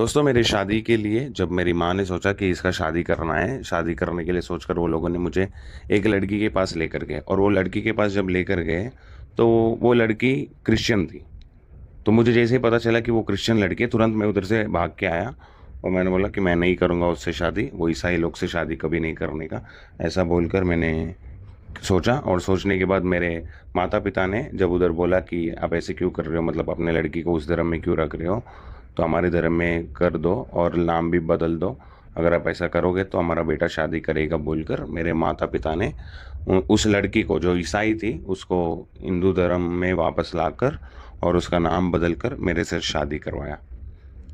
दोस्तों मेरी शादी के लिए जब मेरी माँ ने सोचा कि इसका शादी करना है, शादी करने के लिए सोचकर वो लोगों ने मुझे एक लड़की के पास लेकर गए और वो लड़की के पास जब लेकर गए, तो वो लड़की क्रिश्चियन थी। तो मुझे जैसे ही पता चला कि वो क्रिश्चियन लड़की है, तुरंत मैं उधर से भाग के आया और मैंने बोला कि मैं नहीं करूँगा उससे शादी, वो ईसाई लोग से शादी कभी नहीं करने का। ऐसा बोलकर मैंने सोचा और सोचने के बाद मेरे माता-पिता ने जब उधर बोला कि आप ऐसे क्यों कर रहे हो, मतलब अपने लड़की को उस धर्म में क्यों रख रहे हो, तो हमारे धर्म में कर दो और नाम भी बदल दो। अगर आप ऐसा करोगे तो हमारा बेटा शादी करेगा बोलकर मेरे माता-पिता ने उस लड़की को जो ईसाई थी उसको हिंदू धर्म में वापस लाकर और उसका नाम बदल कर मेरे से शादी करवाया।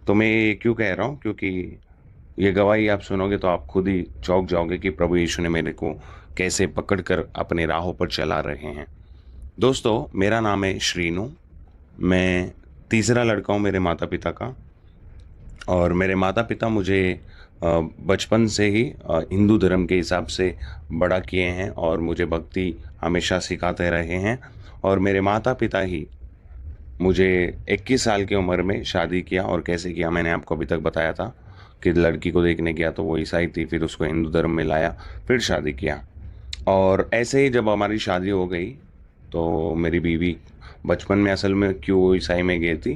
तो मैं ये क्यों कह रहा हूँ, क्योंकि ये गवाही आप सुनोगे तो आप खुद ही चौंक जाओगे कि प्रभु यीशु ने मेरे को कैसे पकड़कर अपने राहों पर चला रहे हैं। दोस्तों मेरा नाम है श्रीनु। मैं तीसरा लड़का हूँ मेरे माता पिता का। और मेरे माता पिता मुझे बचपन से ही हिंदू धर्म के हिसाब से बड़ा किए हैं और मुझे भक्ति हमेशा सिखाते रहे हैं। और मेरे माता पिता ही मुझे 21 साल की उम्र में शादी किया। और कैसे किया मैंने आपको अभी तक बताया था कि लड़की को देखने गया तो वो ईसाई थी, फिर उसको हिंदू धर्म में लाया, फिर शादी किया। और ऐसे ही जब हमारी शादी हो गई तो मेरी बीवी बचपन में असल में क्यों वो ईसाई में गई थी,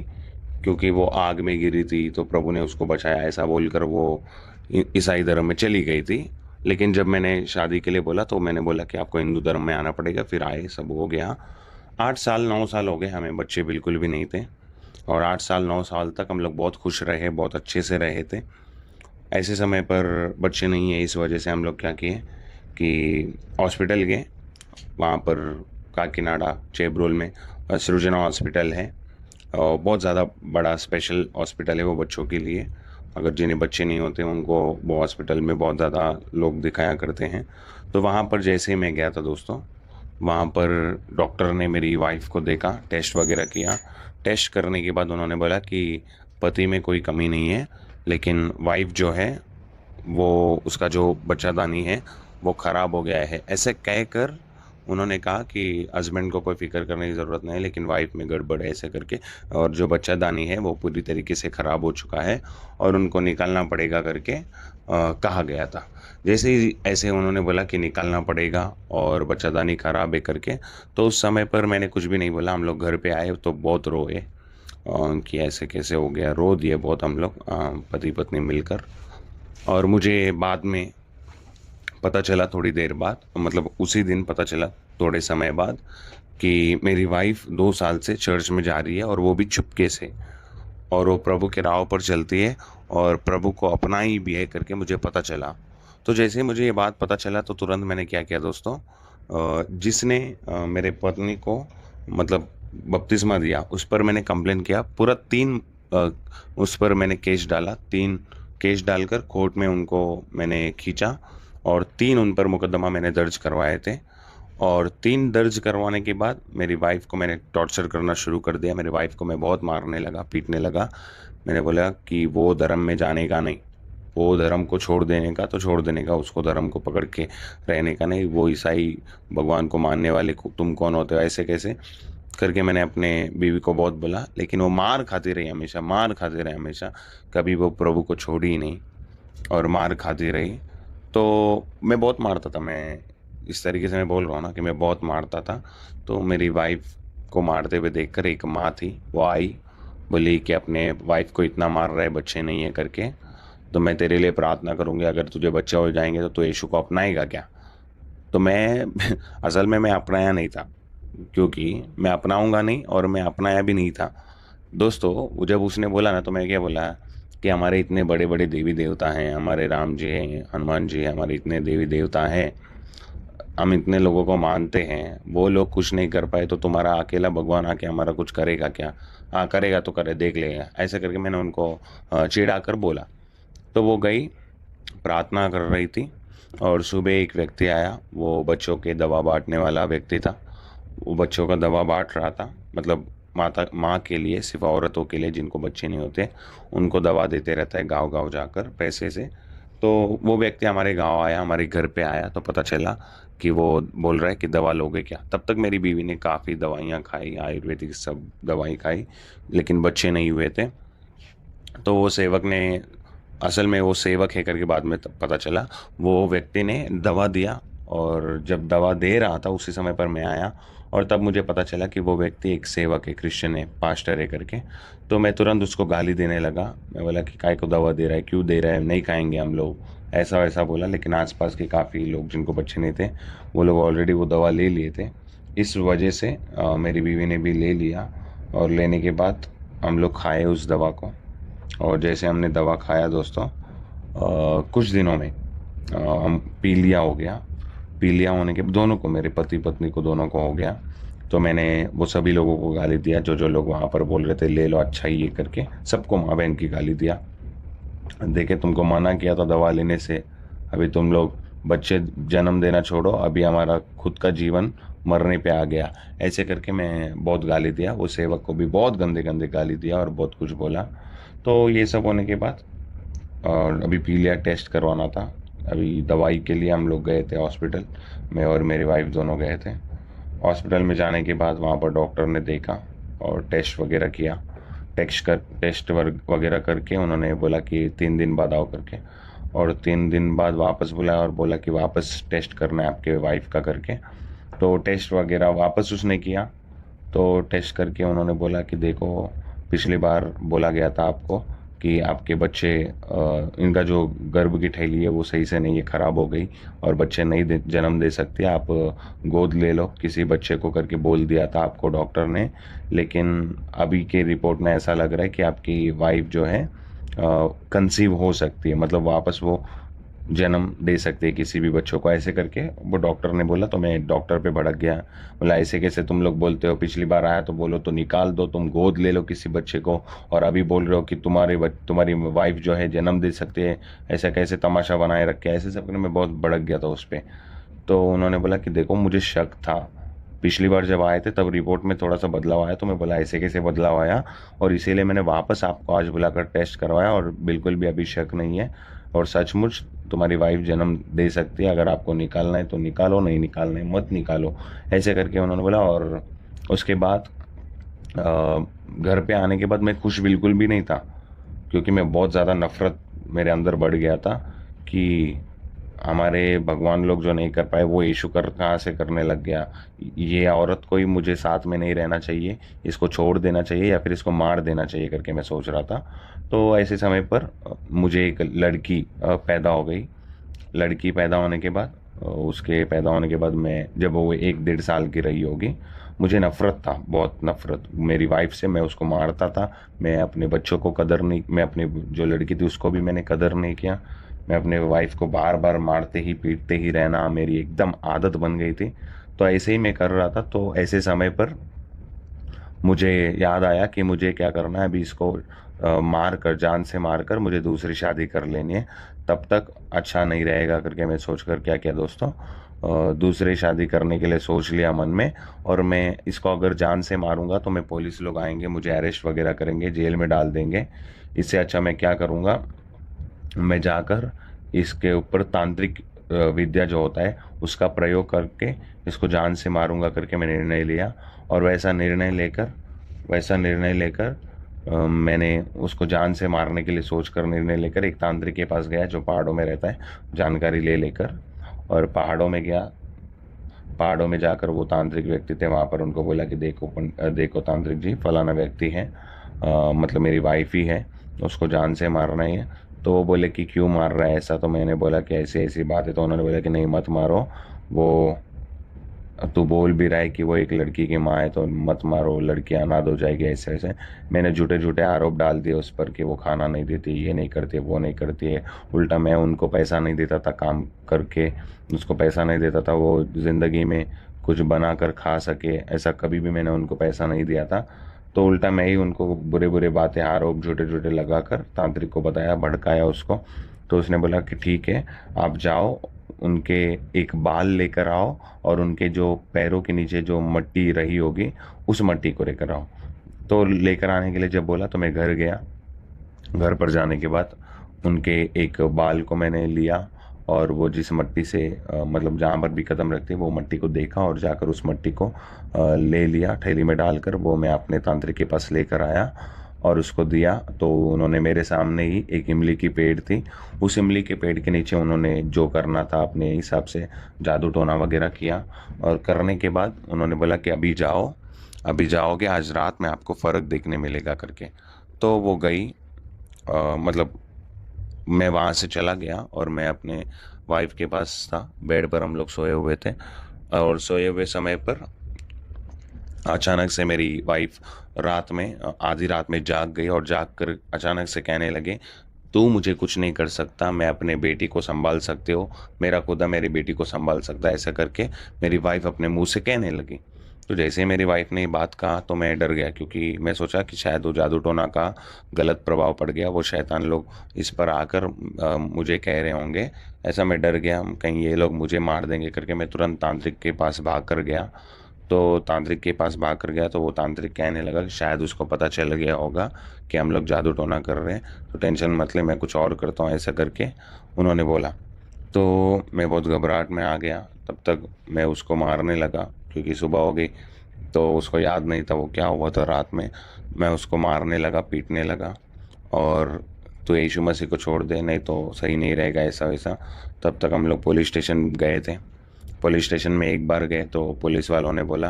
क्योंकि वो आग में गिरी थी तो प्रभु ने उसको बचाया, ऐसा बोलकर वो ईसाई धर्म में चली गई थी। लेकिन जब मैंने शादी के लिए बोला तो मैंने बोला कि आपको हिंदू धर्म में आना पड़ेगा, फिर आए, सब हो गया। 8 साल 9 साल हो गए हमें, बच्चे बिल्कुल भी नहीं थे। और 8 साल 9 साल तक हम लोग बहुत खुश रहे, बहुत अच्छे से रहे थे। ऐसे समय पर बच्चे नहीं है, इस वजह से हम लोग क्या किए कि हॉस्पिटल गए। वहाँ पर काकीनाडा चेब्रोल में सृजना हॉस्पिटल है और बहुत ज़्यादा बड़ा स्पेशल हॉस्पिटल है वो बच्चों के लिए। अगर जिन्हें बच्चे नहीं होते उनको वो हॉस्पिटल में बहुत ज़्यादा लोग दिखाया करते हैं। तो वहाँ पर जैसे ही मैं गया था दोस्तों, वहाँ पर डॉक्टर ने मेरी वाइफ को देखा, टेस्ट वगैरह किया। टेस्ट करने के बाद उन्होंने बोला कि पति में कोई कमी नहीं है, लेकिन वाइफ जो है वो उसका जो बच्चादानी है वो ख़राब हो गया है। ऐसे कहकर उन्होंने कहा कि हस्बैंड को कोई फ़िक्र करने की ज़रूरत नहीं है, लेकिन वाइफ में गड़बड़ है, ऐसे करके। और जो बच्चादानी है वो पूरी तरीके से ख़राब हो चुका है और उनको निकालना पड़ेगा करके कहा गया था। जैसे ही ऐसे उन्होंने बोला कि निकालना पड़ेगा और बच्चादानी ख़राब है करके, तो उस समय पर मैंने कुछ भी नहीं बोला। हम लोग घर पे आए तो बहुत रोए कि ऐसे कैसे हो गया, रो दिए बहुत हम लोग पति पत्नी मिलकर। और मुझे बाद में पता चला, थोड़ी देर बाद, मतलब उसी दिन पता चला थोड़े समय बाद, कि मेरी वाइफ 2 साल से चर्च में जा रही है और वो भी चुपके से। और वो प्रभु के राह पर चलती है और प्रभु को अपनाई भी है करके मुझे पता चला। तो जैसे ही मुझे ये बात पता चला तो तुरंत मैंने क्या किया दोस्तों, जिसने मेरे पत्नी को मतलब बपतिस्मा दिया उस पर मैंने कंप्लेन किया। पूरा 3 उस पर मैंने केस डाला, 3 केस डालकर कोर्ट में उनको मैंने खींचा और 3 उन पर मुकदमा मैंने दर्ज करवाए थे। और 3 दर्ज करवाने के बाद मेरी वाइफ़ को मैंने टॉर्चर करना शुरू कर दिया। मेरी वाइफ़ को मैं बहुत मारने लगा, पीटने लगा। मैंने बोला कि वो धर्म में जाने का नहीं, वो धर्म को छोड़ देने का तो छोड़ देने का, उसको धर्म को पकड़ के रहने का नहीं। वो ईसाई भगवान को मानने वाले को तुम कौन होते हो, ऐसे कैसे करके मैंने अपने बीवी को बहुत बोला। लेकिन वो मार खाती रही हमेशा, मार खाती रही हमेशा, कभी वो प्रभु को छोड़ी ही नहीं और मार खाती रही। तो मैं बहुत मारता था, मैं इस तरीके से मैं बोल रहा हूँ ना कि मैं बहुत मारता था। तो मेरी वाइफ़ को मारते हुए देखकर एक माँ थी, वो आई, बोली कि अपने वाइफ़ को इतना मार रहा है, बच्चे नहीं है करके, तो मैं तेरे लिए प्रार्थना करूँगी, अगर तुझे बच्चे हो जाएँगे तो तू यीशु को अपनाएगा क्या? तो मैं असल में मैं अपनाया नहीं था, क्योंकि मैं अपनाऊँगा नहीं और मैं अपनाया भी नहीं था। दोस्तों वो जब उसने बोला ना तो मैं क्या बोला कि हमारे इतने बड़े-बड़े देवी-देवता हैं, हमारे राम जी हैं, हनुमान जी हैं, हमारे इतने देवी-देवता हैं, हम इतने लोगों को मानते हैं, वो लोग कुछ नहीं कर पाए तो तुम्हारा अकेला भगवान आके हमारा कुछ करेगा क्या? हाँ, करेगा तो करे, देख लेगा। ऐसे करके मैंने उनको चिढ़ा कर बोला। तो वो गई, प्रार्थना कर रही थी और सुबह एक व्यक्ति आया, वो बच्चों के दवा बाँटने वाला व्यक्ति था। वो बच्चों का दवा बाँट रहा था, मतलब माँ के लिए, सिर्फ़ औरतों के लिए जिनको बच्चे नहीं होते, उनको दवा देते रहता है गाँव-गाँव जाकर पैसे से। तो वो व्यक्ति हमारे गाँव आया, हमारे घर पे आया तो पता चला कि वो बोल रहा है कि दवा लोगे क्या? तब तक मेरी बीवी ने काफ़ी दवाइयाँ खाई, आयुर्वेदिक सब दवाई खाई, लेकिन बच्चे नहीं हुए थे। तो वो सेवक ने, असल में वो सेवक है करके बाद में पता चला, वो व्यक्ति ने दवा दिया। और जब दवा दे रहा था उसी समय पर मैं आया, और तब मुझे पता चला कि वो व्यक्ति एक सेवक है, क्रिश्चियन है, पास्टर है करके। तो मैं तुरंत उसको गाली देने लगा। मैं बोला कि काय को दवा दे रहा है, क्यों दे रहा है, नहीं खाएंगे हम लोग, ऐसा वैसा बोला। लेकिन आसपास के काफ़ी लोग जिनको बच्चे नहीं थे, वो लोग ऑलरेडी वो दवा ले लिए थे। इस वजह से मेरी बीवी ने भी ले लिया, और लेने के बाद हम लोग खाए उस दवा को। और जैसे हमने दवा खाया दोस्तों, कुछ दिनों में हम पीलिया हो गया। पीलिया होने के दोनों को, मेरे पति पत्नी को दोनों को हो गया। तो मैंने वो सभी लोगों को गाली दिया, जो जो लोग वहाँ पर बोल रहे थे ले लो अच्छा ही ये करके, सबको माँ बहन की गाली दिया। देखे, तुमको मना किया था दवा लेने से, अभी तुम लोग बच्चे जन्म देना छोड़ो, अभी हमारा खुद का जीवन मरने पे आ गया। ऐसे करके मैं बहुत गाली दिया, वो सेवक को भी बहुत गंदे गंदे गाली दिया और बहुत कुछ बोला। तो ये सब होने के बाद, और अभी पीलिया टेस्ट करवाना था। अभी दवाई के लिए हम लोग गए थे हॉस्पिटल, मैं और मेरी वाइफ दोनों गए थे। हॉस्पिटल में जाने के बाद वहाँ पर डॉक्टर ने देखा और टेस्ट वगैरह किया। टेस्ट वगैरह करके उन्होंने बोला कि 3 दिन बाद आओ करके। और 3 दिन बाद वापस बुलाया और बोला कि वापस टेस्ट करना है आपके वाइफ का करके। तो टेस्ट वगैरह वापस उसने किया। तो टेस्ट करके उन्होंने बोला कि देखो, पिछली बार बोला गया था आपको कि आपके बच्चे, इनका जो गर्भ की थैली है वो सही से नहीं है, ख़राब हो गई, और बच्चे नहीं जन्म दे सकते, आप गोद ले लो किसी बच्चे को करके बोल दिया था आपको डॉक्टर ने। लेकिन अभी के रिपोर्ट में ऐसा लग रहा है कि आपकी वाइफ जो है कंसीव हो सकती है, मतलब वापस वो जन्म दे सकते हैं किसी भी बच्चों को, ऐसे करके वो डॉक्टर ने बोला। तो मैं डॉक्टर पे भड़क गया, बोला ऐसे कैसे तुम लोग बोलते हो, पिछली बार आया तो बोलो तो निकाल दो, तुम गोद ले लो किसी बच्चे को, और अभी बोल रहे हो कि तुम्हारी वाइफ जो है जन्म दे सकती है, ऐसा कैसे तमाशा बनाए रखे, ऐसे सब करके मैं बहुत भड़क गया था उस पर। तो उन्होंने बोला कि देखो, मुझे शक था पिछली बार जब आए थे तब रिपोर्ट में थोड़ा सा बदलाव आया, तो मैं बोला ऐसे कैसे बदलाव आया, और इसीलिए मैंने वापस आपको आज बुलाकर टेस्ट करवाया, और बिल्कुल भी अभी शक नहीं है, और सचमुच तुम्हारी वाइफ जन्म दे सकती है, अगर आपको निकालना है तो निकालो, नहीं निकालना है मत निकालो, ऐसे करके उन्होंने बोला। और उसके बाद घर पे आने के बाद मैं खुश बिल्कुल भी नहीं था, क्योंकि मैं बहुत ज़्यादा नफरत मेरे अंदर बढ़ गया था कि हमारे भगवान लोग जो नहीं कर पाए वो यीशु कर कहाँ से करने लग गया। ये औरत को ही मुझे साथ में नहीं रहना चाहिए, इसको छोड़ देना चाहिए या फिर इसको मार देना चाहिए करके मैं सोच रहा था। तो ऐसे समय पर मुझे एक लड़की पैदा हो गई। लड़की पैदा होने के बाद, उसके पैदा होने के बाद मैं, जब वो 1 डेढ़ साल की रही होगी, मुझे नफ़रत था, बहुत नफ़रत मेरी वाइफ से। मैं उसको मारता था, मैं अपने बच्चों को कदर नहीं, मैं अपनी जो लड़की थी उसको भी मैंने कदर नहीं किया। मैं अपने वाइफ को बार बार मारते ही पीटते ही रहना मेरी एकदम आदत बन गई थी। तो ऐसे ही मैं कर रहा था। तो ऐसे समय पर मुझे याद आया कि मुझे क्या करना है, अभी इसको मार कर, जान से मार कर मुझे दूसरी शादी कर लेनी है, तब तक अच्छा नहीं रहेगा करके मैं सोच कर क्या किया दोस्तों, दूसरी शादी करने के लिए सोच लिया मन में। और मैं इसको अगर जान से मारूंगा तो मैं, पुलिस लोग आएंगे, मुझे अरेस्ट वगैरह करेंगे, जेल में डाल देंगे। इससे अच्छा मैं क्या करूंगा, मैं जाकर इसके ऊपर तांत्रिक विद्या जो होता है उसका प्रयोग करके इसको जान से मारूंगा करके मैं निर्णय लिया। और वैसा निर्णय लेकर मैंने उसको जान से मारने के लिए सोचकर, निर्णय लेकर एक तांत्रिक के पास गया जो पहाड़ों में रहता है, जानकारी ले लेकर। और पहाड़ों में गया। पहाड़ों में जाकर वो तांत्रिक व्यक्ति थे, वहाँ पर उनको बोला कि देखो देखो तांत्रिक जी, फलाना व्यक्ति है, मतलब मेरी वाइफ ही है, उसको जान से मारना ही है। तो वो बोले कि क्यों मार रहा है ऐसा। तो मैंने बोला कि ऐसी ऐसी बात है। तो उन्होंने बोला कि नहीं मत मारो, वो तू बोल भी रहा है कि वो एक लड़की की माँ है, तो मत मारो, लड़की अनाथ हो जाएगी, ऐसे ऐसे। मैंने झूठे झूठे आरोप डाल दिए उस पर कि वो खाना नहीं देती, ये नहीं करती, वो नहीं करती है। उल्टा मैं उनको पैसा नहीं देता था काम करके, उसको पैसा नहीं देता था वो ज़िंदगी में कुछ बना कर खा सके, ऐसा कभी भी मैंने उनको पैसा नहीं दिया था। तो उल्टा मैं ही उनको बुरे बुरे बातें, आरोप झूठे झूठे लगा कर तांत्रिक को बताया, भड़काया उसको। तो उसने बोला कि ठीक है, आप जाओ, उनके एक बाल लेकर आओ, और उनके जो पैरों के नीचे जो मट्टी रही होगी उस मट्टी को लेकर आओ। तो लेकर आने के लिए जब बोला तो मैं घर गया। घर पर जाने के बाद उनके एक बाल को मैंने लिया, और वो जिस मट्टी से मतलब जहाँ पर भी कदम रखते वो मट्टी को देखा, और जाकर उस मट्टी को ले लिया थैली में डालकर, वो मैं अपने तांत्रिक के पास लेकर आया। और उसको दिया। तो उन्होंने मेरे सामने ही एक इमली की पेड़ थी, उस इमली के पेड़ के नीचे उन्होंने जो करना था अपने हिसाब से जादू टोना वगैरह किया। और करने के बाद उन्होंने बोला कि अभी जाओ, अभी जाओगे आज रात में आपको फ़र्क देखने मिलेगा करके। तो वो गई, मतलब मैं वहाँ से चला गया और मैं अपने वाइफ के पास था, बेड पर हम लोग सोए हुए थे। और सोए हुए समय पर अचानक से मेरी वाइफ रात में आधी रात में जाग गई और जाग कर अचानक से कहने लगे, तू मुझे कुछ नहीं कर सकता, मैं अपने बेटी को संभाल सकते हो, मेरा खुदा मेरी बेटी को संभाल सकता है, ऐसा करके मेरी वाइफ अपने मुंह से कहने लगी। तो जैसे ही मेरी वाइफ ने ये बात कहा तो मैं डर गया, क्योंकि मैं सोचा कि शायद वो जादू टोना का गलत प्रभाव पड़ गया, वो शैतान लोग इस पर आकर मुझे कह रहे होंगे। ऐसा मैं डर गया, कहीं ये लोग मुझे मार देंगे करके मैं तुरंत तांत्रिक के पास भाग कर गया। तो तांत्रिक के पास भाग कर गया तो वो तांत्रिक कहने लगा कि शायद उसको पता चल गया होगा कि हम लोग जादू टोना कर रहे हैं, तो टेंशन मत ले, मैं कुछ और करता हूँ, ऐसा करके उन्होंने बोला। तो मैं बहुत घबराहट में आ गया। तब तक मैं उसको मारने लगा, क्योंकि सुबह हो गई तो उसको याद नहीं था वो क्या हुआ था रात में। मैं उसको मारने लगा, पीटने लगा, और तो यीशु मसीह को छोड़ दे, नहीं तो सही नहीं रहेगा, ऐसा वैसा। तब तक हम लोग पुलिस स्टेशन गए थे। पुलिस स्टेशन में एक बार गए तो पुलिस वालों ने बोला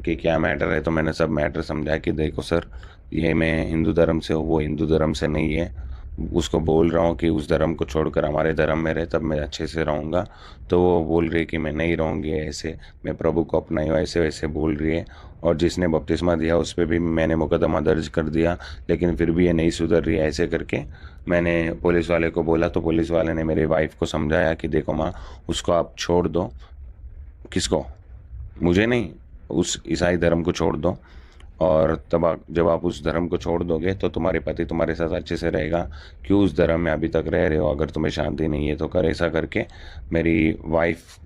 कि क्या मैटर है, तो मैंने सब मैटर समझाया कि देखो सर, ये मैं हिंदू धर्म से हूँ, वो हिंदू धर्म से नहीं है, उसको बोल रहा हूँ कि उस धर्म को छोड़कर हमारे धर्म में रहे, तब मैं अच्छे से रहूँगा। तो वो बोल रही है कि मैं नहीं रहूँगी ऐसे, मैं प्रभु को अपनाई हूँ, ऐसे वैसे बोल रही है। और जिसने बपतिस्मा दिया उस पर भी मैंने मुकदमा दर्ज कर दिया, लेकिन फिर भी ये नहीं सुधर रही है, ऐसे करके मैंने पुलिस वाले को बोला। तो पुलिस वाले ने मेरे वाइफ को समझाया कि देखो माँ, उसको आप छोड़ दो। किसको? मुझे नहीं, उस ईसाई धर्म को छोड़ दो। और तब जब आप उस धर्म को छोड़ दोगे तो तुम्हारे पति तुम्हारे साथ अच्छे से रहेगा, क्यों उस धर्म में अभी तक रह रहे हो, अगर तुम्हें शांति नहीं है तो कर, ऐसा करके मेरी वाइफ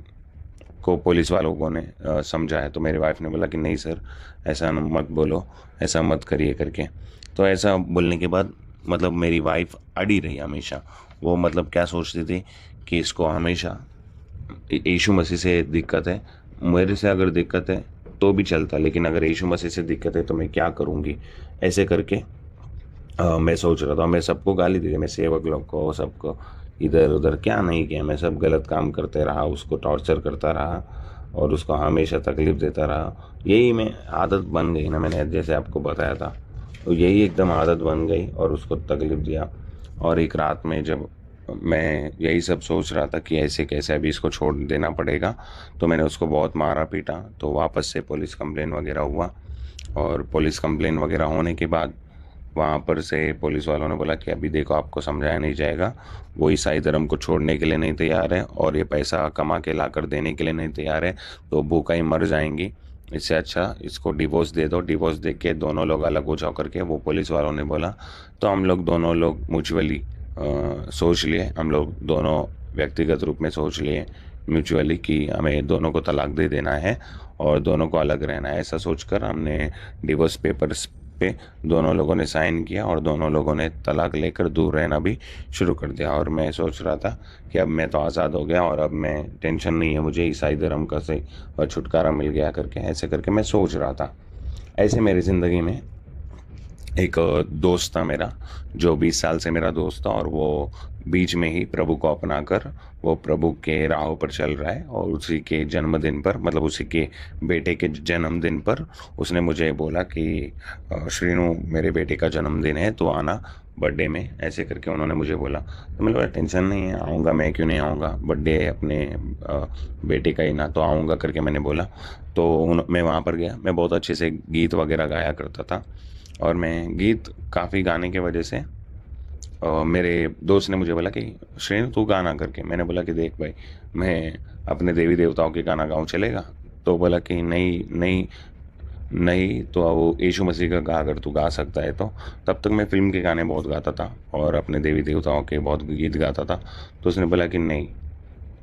को पुलिस वालों ने समझाया। तो मेरी वाइफ ने बोला कि नहीं सर, ऐसा मत बोलो, ऐसा मत करिए करके। तो ऐसा बोलने के बाद मतलब मेरी वाइफ अड़ी रही हमेशा। वो मतलब क्या सोचती थी कि इसको हमेशा यीशु मसीह से दिक्कत है, मेरे से अगर दिक्कत है तो भी चलता, लेकिन अगर यीशु मसीह से दिक्कत है तो मैं क्या करूँगी, ऐसे करके मैं सोच रहा था। मैं सबको गाली दी थी, मैं सेवक लोग को, सबको, इधर उधर क्या नहीं किया, मैं सब गलत काम करते रहा, उसको टॉर्चर करता रहा और उसको हमेशा तकलीफ़ देता रहा। यही मैं आदत बन गई ना, मैंने जैसे आपको बताया था, तो यही एकदम आदत बन गई और उसको तकलीफ़ दिया। और एक रात में जब मैं यही सब सोच रहा था कि ऐसे कैसे अभी इसको छोड़ देना पड़ेगा, तो मैंने उसको बहुत मारा पीटा। तो वापस से पुलिस कंप्लेन वगैरह हुआ, और पुलिस कंप्लेन वगैरह होने के बाद वहाँ पर से पुलिस वालों ने बोला कि अभी देखो, आपको समझाया नहीं जाएगा, वो ईसाई धर्म को छोड़ने के लिए नहीं तैयार है और ये पैसा कमा के ला कर देने के लिए नहीं तैयार है, तो भूखा ही मर जाएंगी, इससे अच्छा इसको डिवोर्स दे दो, डिवोर्स दे के दोनों लोग अलग हो जाओ करके वो पुलिस वालों ने बोला। तो हम लोग दोनों लोग म्यूचुअली सोच लिए, हम लोग दोनों व्यक्तिगत रूप में सोच लिए म्यूचुअली कि हमें दोनों को तलाक दे देना है और दोनों को अलग रहना है। ऐसा सोचकर हमने डिवोर्स पेपर्स पे दोनों लोगों ने साइन किया और दोनों लोगों ने तलाक लेकर दूर रहना भी शुरू कर दिया। और मैं सोच रहा था कि अब मैं तो आज़ाद हो गया और अब मैं टेंशन नहीं है मुझे, ईसाई धर्म का से और छुटकारा मिल गया करके, ऐसे करके मैं सोच रहा था। ऐसे मेरी ज़िंदगी में एक दोस्त था मेरा, जो 20 साल से मेरा दोस्त था, और वो बीच में ही प्रभु को अपना कर वो प्रभु के राहों पर चल रहा है। और उसी के जन्मदिन पर, मतलब उसी के बेटे के जन्मदिन पर उसने मुझे बोला कि श्रीनु, मेरे बेटे का जन्मदिन है तो आना बर्थडे में, ऐसे करके उन्होंने मुझे बोला। तो मैंने बोला टेंशन नहीं है, आऊँगा, मैं क्यों नहीं आऊँगा, बर्थडे है अपने बेटे का ही ना, तो आऊँगा करके मैंने बोला। तो मैं वहाँ पर गया, मैं बहुत अच्छे से गीत वगैरह गाया करता था, और मैं गीत काफ़ी गाने की वजह से मेरे दोस्त ने मुझे बोला कि श्रेणु तू गाना करके। मैंने बोला कि देख भाई, मैं अपने देवी देवताओं के गाना गाऊँ चलेगा? तो बोला कि नहीं नहीं नहीं, तो वो यीशु मसीह का गा, अगर तू गा सकता है तो। तब तक मैं फ़िल्म के गाने बहुत गाता था और अपने देवी देवताओं के बहुत गीत गाता था। तो उसने बोला कि नहीं।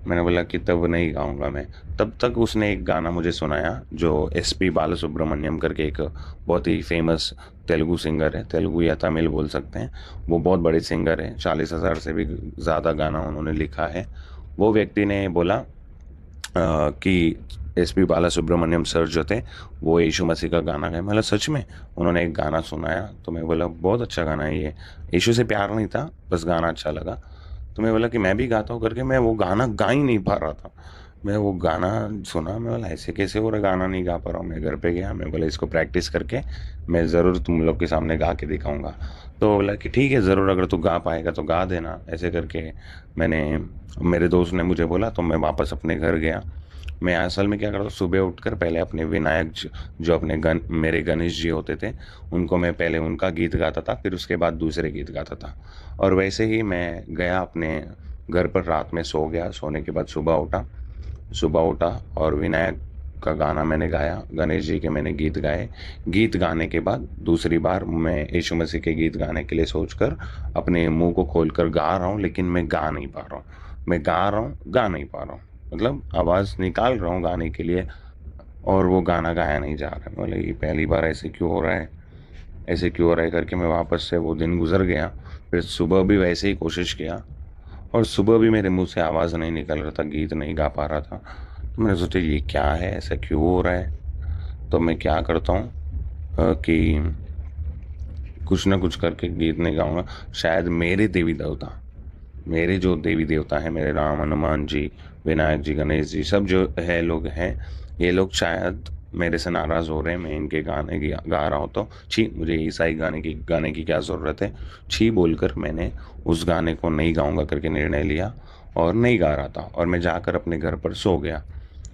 मैंने बोला कि तब नहीं गाऊंगा मैं। तब तक उसने एक गाना मुझे सुनाया, जो एसपी बालासुब्रमण्यम करके एक बहुत ही फेमस तेलुगु सिंगर है, तेलुगु या तमिल बोल सकते हैं। वो बहुत बड़े सिंगर हैं, 40,000 से भी ज़्यादा गाना उन्होंने लिखा है। वो व्यक्ति ने बोला कि एसपी बालासुब्रमण्यम सर जो थे, वो यीशु मसीह का गाना गाए। मतलब सच में उन्होंने एक गाना सुनाया, तो मैं बोला बहुत अच्छा गाना है ये। यीशु से प्यार नहीं था, बस गाना अच्छा लगा। तो मैं बोला कि मैं भी गाता हूँ करके, मैं वो गाना गा ही नहीं पा रहा था। मैं वो गाना सुना, मैं बोला ऐसे कैसे हो रहा, गाना नहीं गा पा रहा हूँ। मैं घर पे गया, मैं बोला इसको प्रैक्टिस करके मैं ज़रूर तुम लोग के सामने गा के दिखाऊंगा। तो बोला कि ठीक है ज़रूर, अगर तू गा पाएगा तो गा देना, ऐसे करके। मैंने मेरे दोस्त ने मुझे बोला, तो मैं वापस अपने घर गया। मैं असल में क्या करता हूँ, सुबह उठकर पहले अपने विनायक जो अपने मेरे गणेश जी होते थे, उनको मैं पहले उनका गीत गाता था, फिर उसके बाद दूसरे गीत गाता था। और वैसे ही मैं गया अपने घर पर, रात में सो गया। सोने के बाद सुबह उठा और विनायक का गाना मैंने गाया, गणेश जी के मैंने गीत गाए। गीत गाने के बाद दूसरी बार मैं यीशु मसीह के गीत गाने के लिए सोचकर अपने मुंह को खोलकर गा रहा हूँ, लेकिन मैं गा नहीं पा रहा हूँ। मैं गा रहा हूँ, गा नहीं पा रहा हूँ। मतलब आवाज़ निकाल रहा हूँ गाने के लिए, और वो गाना गाया नहीं जा रहा है। बोले ये पहली बार ऐसे क्यों हो रहा है, ऐसे क्यों हो रहा है करके मैं वापस से, वो दिन गुजर गया। फिर सुबह भी वैसे ही कोशिश किया, और सुबह भी मेरे मुंह से आवाज़ नहीं निकल रहा था, गीत नहीं गा पा रहा था। तो मैंने सोचा ये क्या है, ऐसा क्यों हो रहा है। तो मैं क्या करता हूँ कि कुछ ना कुछ करके गीत नहीं गाऊंगा। शायद मेरे जो देवी देवता हैं, मेरे राम, हनुमान जी, विनायक जी, गणेश जी, सब जो है लोग हैं, ये लोग शायद मेरे से नाराज़ हो रहे हैं, मैं इनके गाने गा रहा हूँ तो। छी, मुझे ईसाई गाने की क्या ज़रूरत है। छी बोलकर मैंने उस गाने को नहीं गाऊंगा करके निर्णय लिया, और नहीं गा रहा था। और मैं जाकर अपने घर पर सो गया,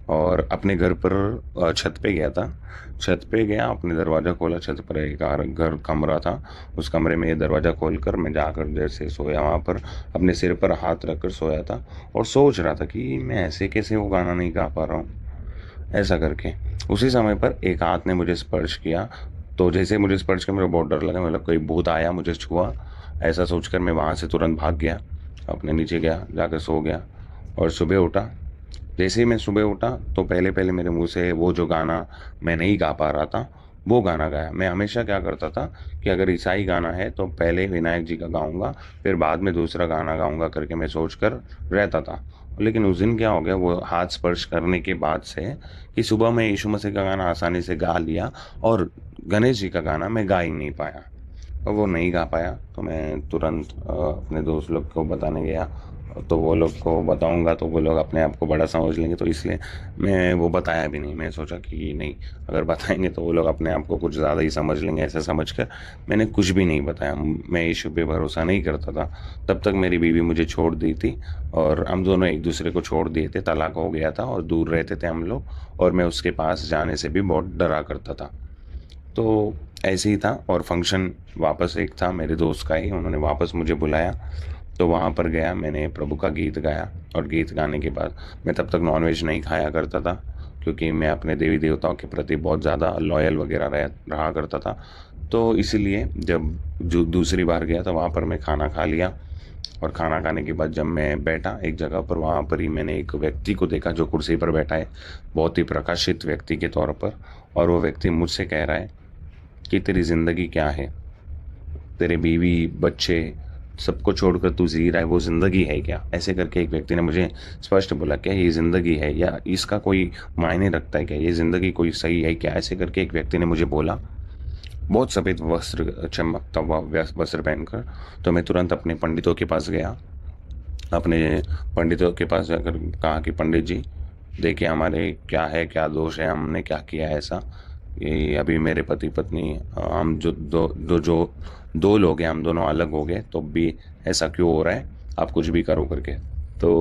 और अपने घर पर छत पे गया था। छत पे गया, अपने दरवाज़ा खोला, छत पर एक घर कमरा था, उस कमरे में ये दरवाज़ा खोलकर मैं जाकर जैसे सोया, वहाँ पर अपने सिर पर हाथ रखकर सोया था, और सोच रहा था कि मैं ऐसे कैसे वो गाना नहीं गा पा रहा हूँ, ऐसा करके। उसी समय पर एक हाथ ने मुझे स्पर्श किया। तो जैसे मुझे स्पर्श किया, मुझे बहुत डर लगा, मतलब कोई भूत आया मुझे छुआ, ऐसा सोचकर मैं वहाँ से तुरंत भाग गया, अपने नीचे गया, जाकर सो गया। और सुबह उठा, जैसे ही मैं सुबह उठा, तो पहले पहले मेरे मुंह से वो जो गाना मैं नहीं गा पा रहा था, वो गाना गाया। मैं हमेशा क्या करता था कि अगर ईसाई गाना है तो पहले विनायक जी का गाऊंगा, फिर बाद में दूसरा गाना गाऊंगा करके मैं सोच कर रहता था। लेकिन उस दिन क्या हो गया, वो हाथ स्पर्श करने के बाद से, कि सुबह मैं यीशु मसीह का गाना आसानी से गा लिया, और गणेश जी का गाना मैं गा ही नहीं पाया। और वो नहीं गा पाया, तो मैं तुरंत अपने दोस्त लोग को बताने गया। तो वो लोग को बताऊंगा तो वो लोग अपने आप को बड़ा समझ लेंगे, तो इसलिए मैं वो बताया भी नहीं। मैं सोचा कि नहीं, अगर बताएंगे तो वो लोग अपने आप को कुछ ज़्यादा ही समझ लेंगे, ऐसा समझकर मैंने कुछ भी नहीं बताया। मैं यीशु पे भरोसा नहीं करता था। तब तक मेरी बीवी मुझे छोड़ दी थी, और हम दोनों एक दूसरे को छोड़ दिए थे, तलाक हो गया था, और दूर रहते थे हम लोग। और मैं उसके पास जाने से भी बहुत डरा करता था। तो ऐसे ही था। और फंक्शन वापस एक था मेरे दोस्त का ही, उन्होंने वापस मुझे बुलाया, तो वहाँ पर गया, मैंने प्रभु का गीत गाया। और गीत गाने के बाद, मैं तब तक नॉनवेज नहीं खाया करता था, क्योंकि मैं अपने देवी देवताओं के प्रति बहुत ज़्यादा लॉयल वगैरह रहा करता था। तो इसीलिए जब जो दूसरी बार गया, तो वहाँ पर मैं खाना खा लिया। और खाना खाने के बाद जब मैं बैठा एक जगह पर, वहाँ पर ही मैंने एक व्यक्ति को देखा जो कुर्सी पर बैठा है, बहुत ही प्रकाशित व्यक्ति के तौर पर। और वो व्यक्ति मुझसे कह रहा है कि तेरी ज़िंदगी क्या है, तेरे बीवी बच्चे सबको छोड़कर तू जी रहा है, वो ज़िंदगी है क्या। ऐसे करके एक व्यक्ति ने मुझे स्पष्ट बोला, क्या ये ज़िंदगी है, या इसका कोई मायने रखता है क्या, ये ज़िंदगी कोई सही है क्या, ऐसे करके एक व्यक्ति ने मुझे बोला, बहुत सफ़ेद वस्त्र, चमकता हुआ वस्त्र पहनकर। तो मैं तुरंत अपने पंडितों के पास गया, अपने पंडितों के पास जाकर कहा कि पंडित जी देखिए, हमारे क्या है, क्या दोष है, हमने क्या किया है ऐसा। ये अभी मेरे पति पत्नी, हम जो दो लोग हैं, हम दोनों अलग हो गए, तो भी ऐसा क्यों हो रहा है, आप कुछ भी करो करके। तो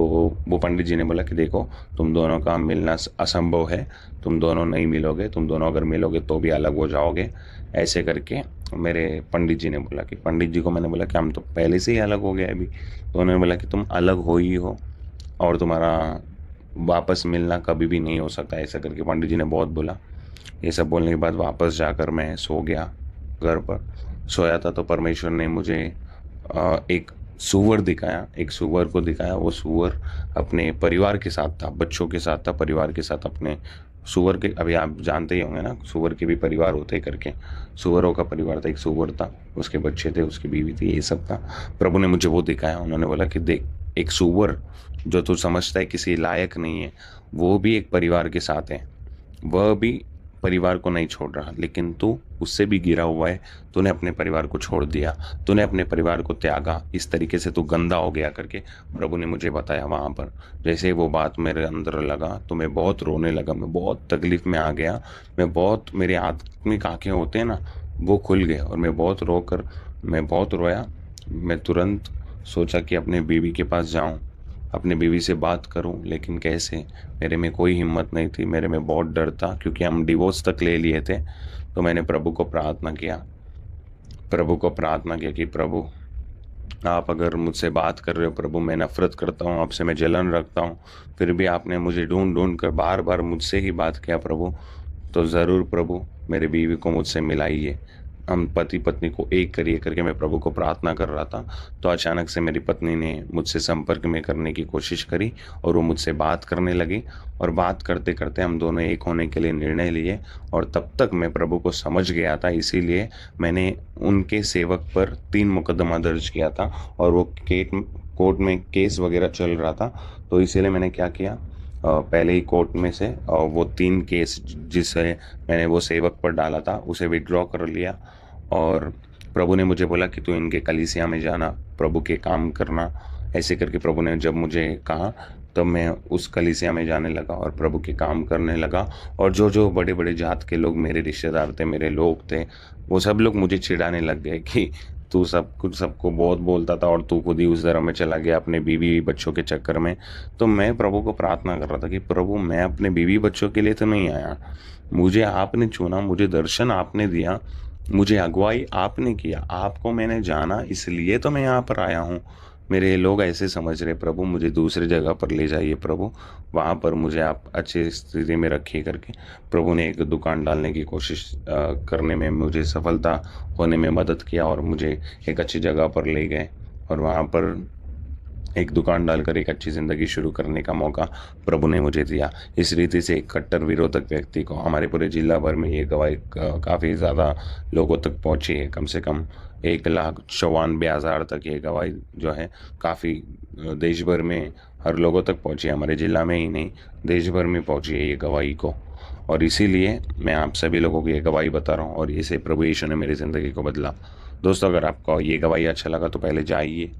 वो पंडित जी ने बोला कि देखो, तुम दोनों का मिलना असंभव है, तुम दोनों नहीं मिलोगे, तुम दोनों अगर मिलोगे तो भी अलग हो जाओगे, ऐसे करके मेरे पंडित जी ने बोला। कि पंडित जी को मैंने बोला कि हम तो पहले से ही अलग हो गए अभी। तो उन्होंने बोला कि तुम अलग हो ही हो, और तुम्हारा वापस मिलना कभी भी नहीं हो सकता, ऐसा करके पंडित जी ने बहुत बोला। ये सब बोलने के बाद वापस जाकर मैं सो गया। घर पर सोया था, तो परमेश्वर ने मुझे एक सूअर दिखाया, एक सूअर को दिखाया। वो सूअर अपने परिवार के साथ था, बच्चों के साथ था, परिवार के साथ अपने सूअर के, अभी आप जानते ही होंगे ना, सूअर के भी परिवार होते करके। सूअरों का परिवार था, एक सूअर था, उसके बच्चे थे, उसकी बीवी थी, ये सब था। प्रभु ने मुझे वो दिखाया। उन्होंने बोला कि देख, एक सूअर जो तू समझता है किसी लायक नहीं है, वो भी एक परिवार के साथ है। वह भी परिवार को नहीं छोड़ रहा, लेकिन तू उससे भी गिरा हुआ है। तूने अपने परिवार को छोड़ दिया, तूने अपने परिवार को त्यागा, इस तरीके से तू गंदा हो गया करके प्रभु ने मुझे बताया वहाँ पर। जैसे वो बात मेरे अंदर लगा तो मैं बहुत रोने लगा, मैं बहुत तकलीफ में आ गया। मैं बहुत, मेरे आत्मिक आंखें होते हैं ना, वो खुल गए और मैं बहुत रोया। मैं तुरंत सोचा कि अपने बीवी के पास जाऊं, अपनी बीवी से बात करूं, लेकिन कैसे? मेरे में कोई हिम्मत नहीं थी, मेरे में बहुत डर था, क्योंकि हम डिवोर्स तक ले लिए थे। तो मैंने प्रभु को प्रार्थना किया कि प्रभु, आप अगर मुझसे बात कर रहे हो प्रभु, मैं नफरत करता हूँ आपसे, मैं जलन रखता हूँ, फिर भी आपने मुझे ढूंढ ढूंढ कर बार बार मुझसे ही बात किया प्रभु, तो ज़रूर प्रभु मेरे बीवी को मुझसे मिलाइए। हम पति पत्नी को एक करिए करके मैं प्रभु को प्रार्थना कर रहा था। तो अचानक से मेरी पत्नी ने मुझसे संपर्क में करने की कोशिश करी और वो मुझसे बात करने लगी, और बात करते करते हम दोनों एक होने के लिए निर्णय लिए। और तब तक मैं प्रभु को समझ गया था, इसीलिए मैंने उनके सेवक पर 3 मुकदमा दर्ज किया था, और वो कोर्ट में केस वगैरह चल रहा था। तो इसीलिए मैंने क्या किया, पहले ही कोर्ट में से वो 3 केस जिसे मैंने वो सेवक पर डाला था उसे विड्रॉ कर लिया। और प्रभु ने मुझे बोला कि तू इनके कलीसिया में जाना, प्रभु के काम करना। ऐसे करके प्रभु ने जब मुझे कहा, तब मैं उस कलीसिया में जाने लगा और प्रभु के काम करने लगा। और जो जो बड़े बड़े जात के लोग मेरे रिश्तेदार थे, मेरे लोग थे, वो सब लोग मुझे चिढ़ाने लग गए कि तू सब कुछ सबको बहुत बोलता था और तू खुद ही उस धर्म में चला गया अपने बीवी बच्चों के चक्कर में। तो मैं प्रभु को प्रार्थना कर रहा था कि प्रभु, मैं अपने बीवी बच्चों के लिए तो नहीं आया, मुझे आपने चुना, मुझे दर्शन आपने दिया, मुझे अगुवाई आपने किया, आपको मैंने जाना, इसलिए तो मैं यहाँ पर आया हूँ। मेरे लोग ऐसे समझ रहे प्रभु, मुझे दूसरी जगह पर ले जाइए प्रभु, वहाँ पर मुझे आप अच्छी स्थिति में रखिए करके प्रभु ने एक दुकान डालने की कोशिश करने में मुझे सफलता होने में मदद किया, और मुझे एक अच्छी जगह पर ले गए और वहाँ पर एक दुकान डालकर एक अच्छी ज़िंदगी शुरू करने का मौका प्रभु ने मुझे दिया। इस रीति से एक कट्टर विरोधक व्यक्ति को हमारे पूरे जिला भर में ये गवाही काफ़ी ज़्यादा लोगों तक पहुंची है। कम से कम 1,94,000 तक ये गवाही जो है काफ़ी देश भर में हर लोगों तक पहुंची है। हमारे ज़िला में ही नहीं, देश भर में पहुंची है ये गवाही को। और इसीलिए मैं आप सभी लोगों को ये गवाही बता रहा हूँ, और इसे प्रभु यीशु ने मेरी ज़िंदगी को बदला। दोस्तों, अगर आपको ये गवाही अच्छा लगा तो पहले जाइए,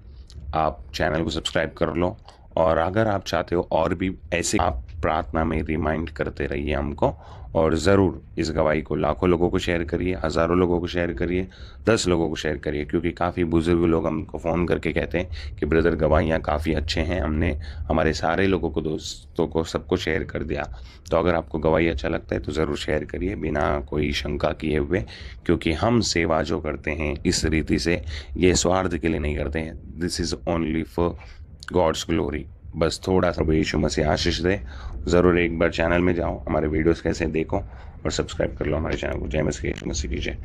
आप चैनल को सब्सक्राइब कर लो, और अगर आप चाहते हो और भी ऐसे, आप प्रार्थना में रिमाइंड करते रहिए हमको। और ज़रूर इस गवाही को लाखों लोगों को शेयर करिए, हज़ारों लोगों को शेयर करिए, 10 लोगों को शेयर करिए, क्योंकि काफ़ी बुज़ुर्ग लोग हमको फ़ोन करके कहते हैं कि ब्रदर गवाहियाँ काफ़ी अच्छे हैं, हमने हमारे सारे लोगों को, दोस्तों को, सबको शेयर कर दिया। तो अगर आपको गवाही अच्छा लगता है तो ज़रूर शेयर करिए बिना कोई शंका किए हुए, क्योंकि हम सेवा जो करते हैं इस रीति से, ये स्वार्थ के लिए नहीं करते हैं। This is only for God's glory. बस थोड़ा सा यीशु मसीह आशीष दे। ज़रूर एक बार चैनल में जाओ, हमारे वीडियोस कैसे देखो, और सब्सक्राइब कर लो हमारे चैनल को। जय मसीह, यीशु मसीह की जय।